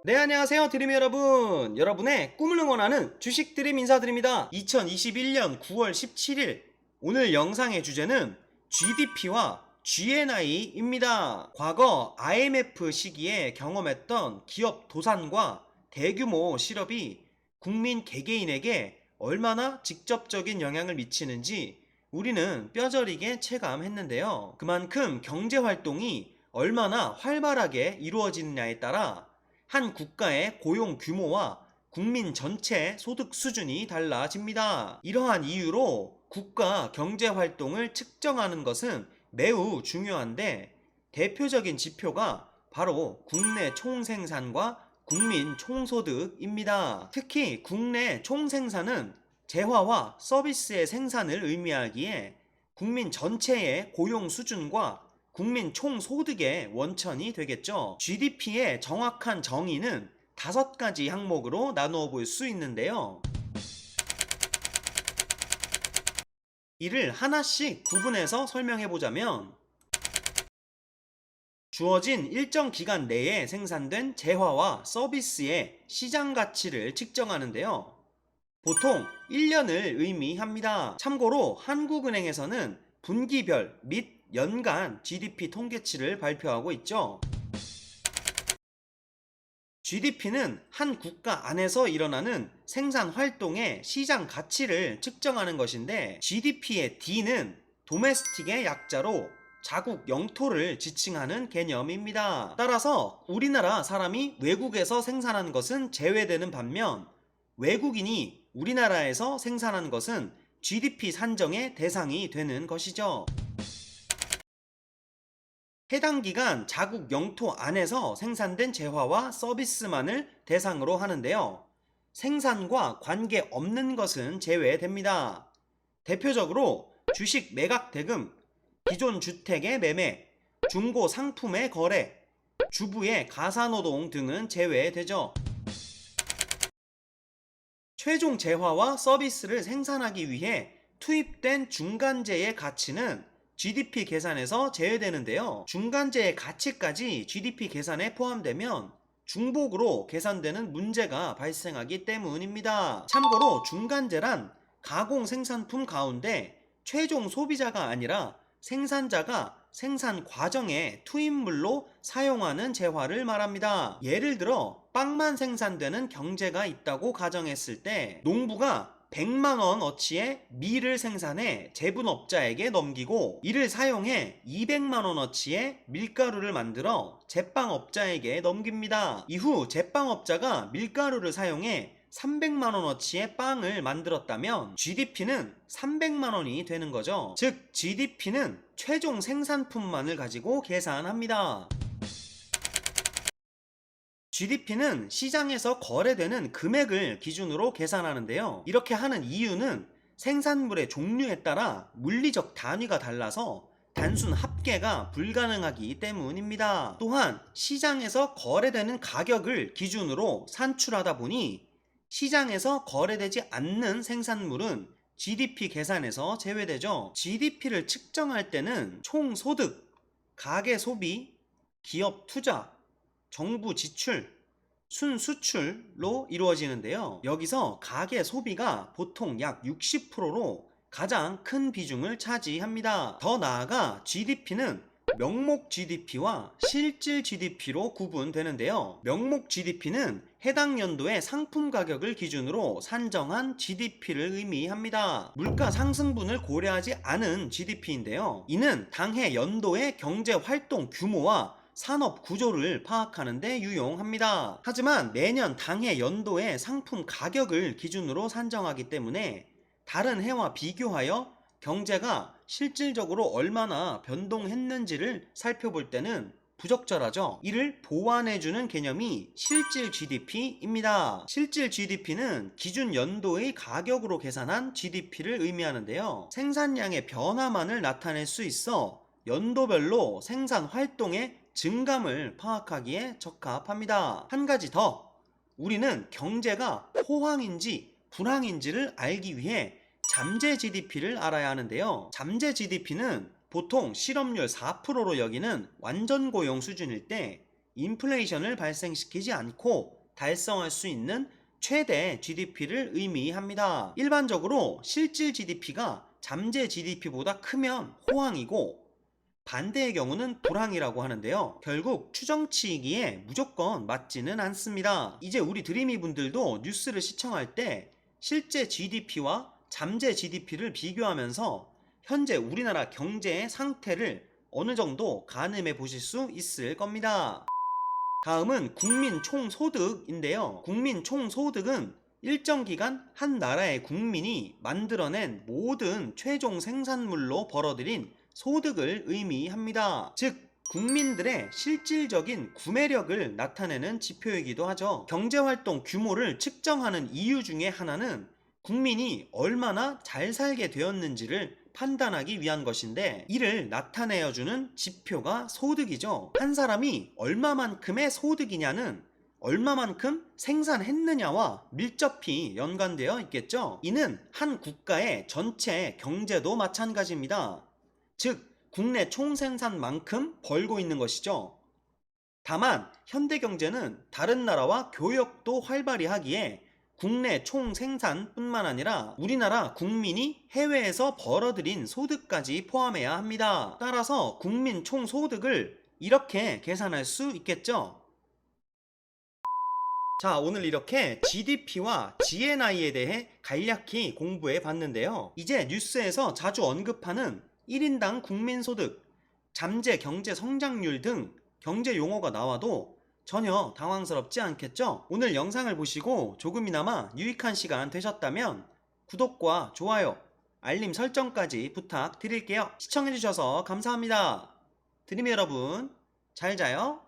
네, 안녕하세요 드림 여러분. 여러분의 꿈을 응원하는 주식 드림 인사드립니다. 2021년 9월 17일 오늘 영상의 주제는 GDP와 GNI입니다. 과거 IMF 시기에 경험했던 기업 도산과 대규모 실업이 국민 개개인에게 얼마나 직접적인 영향을 미치는지 우리는 뼈저리게 체감했는데요. 그만큼 경제활동이 얼마나 활발하게 이루어지느냐에 따라 한 국가의 고용 규모와 국민 전체 소득 수준이 달라집니다. 이러한 이유로 국가 경제 활동을 측정하는 것은 매우 중요한데 대표적인 지표가 바로 국내 총생산과 국민 총소득입니다. 특히 국내 총생산은 재화와 서비스의 생산을 의미하기에 국민 전체의 고용 수준과 국민 총소득의 원천이 되겠죠. GDP의 정확한 정의는 5가지 항목으로 나누어 볼 수 있는데요. 이를 하나씩 구분해서 설명해 보자면 주어진 일정 기간 내에 생산된 재화와 서비스의 시장 가치를 측정하는데요. 보통 1년을 의미합니다. 참고로 한국은행에서는 분기별 및 연간 GDP 통계치를 발표하고 있죠. GDP는 한 국가 안에서 일어나는 생산 활동의 시장 가치를 측정하는 것인데 GDP의 D는 도메스틱의 약자로 자국 영토를 지칭하는 개념입니다. 따라서 우리나라 사람이 외국에서 생산한 것은 제외되는 반면 외국인이 우리나라에서 생산한 것은 GDP 산정의 대상이 되는 것이죠. 해당 기간 자국 영토 안에서 생산된 재화와 서비스만을 대상으로 하는데요. 생산과 관계없는 것은 제외됩니다. 대표적으로 주식 매각 대금, 기존 주택의 매매, 중고 상품의 거래, 주부의 가사노동 등은 제외되죠. 최종 재화와 서비스를 생산하기 위해 투입된 중간재의 가치는 GDP 계산에서 제외되는데요. 중간재의 가치까지 GDP 계산에 포함되면 중복으로 계산되는 문제가 발생하기 때문입니다. 참고로 중간재란 가공 생산품 가운데 최종 소비자가 아니라 생산자가 생산 과정에 투입물로 사용하는 재화를 말합니다. 예를 들어 빵만 생산되는 경제가 있다고 가정했을 때 농부가 100만원 어치의 밀을 생산해 제분업자에게 넘기고 이를 사용해 200만원 어치의 밀가루를 만들어 제빵업자에게 넘깁니다. 이후 제빵업자가 밀가루를 사용해 300만원어치의 빵을 만들었다면 GDP는 300만원이 되는 거죠. 즉 GDP는 최종 생산품만을 가지고 계산합니다. GDP는 시장에서 거래되는 금액을 기준으로 계산하는데요. 이렇게 하는 이유는 생산물의 종류에 따라 물리적 단위가 달라서 단순 합계가 불가능하기 때문입니다. 또한 시장에서 거래되는 가격을 기준으로 산출하다 보니 시장에서 거래되지 않는 생산물은 GDP 계산에서 제외되죠. GDP를 측정할 때는 총소득, 가계 소비, 기업 투자, 정부 지출, 순수출로 이루어지는데요. 여기서 가계 소비가 보통 약 60%로 가장 큰 비중을 차지합니다. 더 나아가 GDP는 명목 GDP와 실질 GDP로 구분되는데요. 명목 GDP는 해당 연도의 상품 가격을 기준으로 산정한 GDP를 의미합니다. 물가 상승분을 고려하지 않은 GDP인데요. 이는 당해 연도의 경제 활동 규모와 산업 구조를 파악하는 데 유용합니다. 하지만 매년 당해 연도의 상품 가격을 기준으로 산정하기 때문에 다른 해와 비교하여 경제가 실질적으로 얼마나 변동했는지를 살펴볼 때는 부적절하죠. 이를 보완해주는 개념이 실질 GDP입니다. 실질 GDP는 기준 연도의 가격으로 계산한 GDP를 의미하는데요. 생산량의 변화만을 나타낼 수 있어 연도별로 생산 활동의 증감을 파악하기에 적합합니다. 한 가지 더, 우리는 경제가 호황인지 불황인지를 알기 위해 잠재 GDP를 알아야 하는데요. 잠재 GDP는 보통 실업률 4%로 여기는 완전 고용 수준일 때 인플레이션을 발생시키지 않고 달성할 수 있는 최대 GDP를 의미합니다. 일반적으로 실질 GDP가 잠재 GDP보다 크면 호황이고 반대의 경우는 불황이라고 하는데요. 결국 추정치이기에 무조건 맞지는 않습니다. 이제 우리 드리미 분들도 뉴스를 시청할 때 실제 GDP와 잠재 GDP를 비교하면서 현재 우리나라 경제의 상태를 어느 정도 가늠해 보실 수 있을 겁니다. 다음은 국민 총소득인데요. 국민 총소득은 일정 기간 한 나라의 국민이 만들어낸 모든 최종 생산물로 벌어들인 소득을 의미합니다. 즉, 국민들의 실질적인 구매력을 나타내는 지표이기도 하죠. 경제활동 규모를 측정하는 이유 중에 하나는 국민이 얼마나 잘 살게 되었는지를 판단하기 위한 것인데, 이를 나타내어주는 지표가 소득이죠. 한 사람이 얼마만큼의 소득이냐는 얼마만큼 생산했느냐와 밀접히 연관되어 있겠죠. 이는 한 국가의 전체 경제도 마찬가지입니다. 즉, 국내 총생산만큼 벌고 있는 것이죠. 다만 현대 경제는 다른 나라와 교역도 활발히 하기에 국내 총생산뿐만 아니라 우리나라 국민이 해외에서 벌어들인 소득까지 포함해야 합니다. 따라서 국민 총소득을 이렇게 계산할 수 있겠죠. 자, 오늘 이렇게 GDP와 GNI에 대해 간략히 공부해 봤는데요. 이제 뉴스에서 자주 언급하는 1인당 국민소득, 잠재 경제 성장률 등 경제 용어가 나와도 전혀 당황스럽지 않겠죠? 오늘 영상을 보시고 조금이나마 유익한 시간 되셨다면 구독과 좋아요, 알림 설정까지 부탁드릴게요. 시청해주셔서 감사합니다. 드림 여러분, 잘 자요.